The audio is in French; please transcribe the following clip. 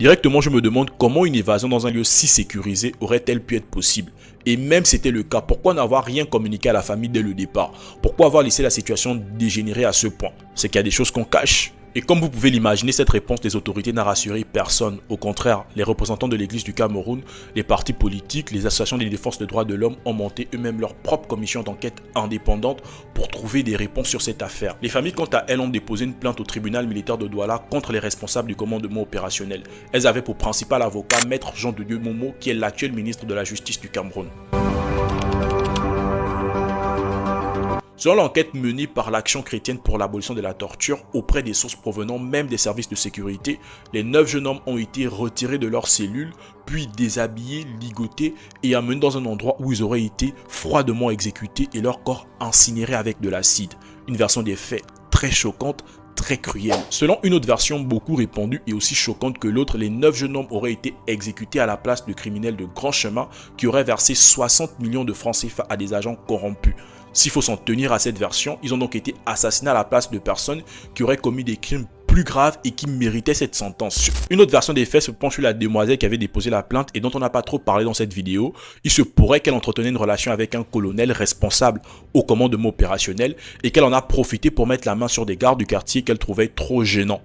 Directement, je me demande comment une évasion dans un lieu si sécurisé aurait-elle pu être possible. Et même si c'était le cas, pourquoi n'avoir rien communiqué à la famille dès le départ? Pourquoi avoir laissé la situation dégénérer à ce point? C'est qu'il y a des choses qu'on cache. Et comme vous pouvez l'imaginer, cette réponse des autorités n'a rassuré personne. Au contraire, les représentants de l'église du Cameroun, les partis politiques, les associations de défense des droits de l'homme ont monté eux-mêmes leur propre commission d'enquête indépendante pour trouver des réponses sur cette affaire. Les familles, quant à elles, ont déposé une plainte au tribunal militaire de Douala contre les responsables du commandement opérationnel. Elles avaient pour principal avocat Maître Jean de Dieu Momo, qui est l'actuel ministre de la Justice du Cameroun. Selon l'enquête menée par l'Action chrétienne pour l'abolition de la torture auprès des sources provenant même des services de sécurité, les 9 jeunes hommes ont été retirés de leurs cellules, puis déshabillés, ligotés et amenés dans un endroit où ils auraient été froidement exécutés et leur corps incinéré avec de l'acide. Une version des faits très choquante, très cruelle. Selon une autre version beaucoup répandue et aussi choquante que l'autre, les 9 jeunes hommes auraient été exécutés à la place de criminels de grand chemin qui auraient versé 60 millions de francs CFA à des agents corrompus. S'il faut s'en tenir à cette version, ils ont donc été assassinés à la place de personnes qui auraient commis des crimes plus graves et qui méritaient cette sentence. Une autre version des faits se penche sur la demoiselle qui avait déposé la plainte et dont on n'a pas trop parlé dans cette vidéo. Il se pourrait qu'elle entretenait une relation avec un colonel responsable au commandement opérationnel et qu'elle en a profité pour mettre la main sur des gardes du quartier qu'elle trouvait trop gênants.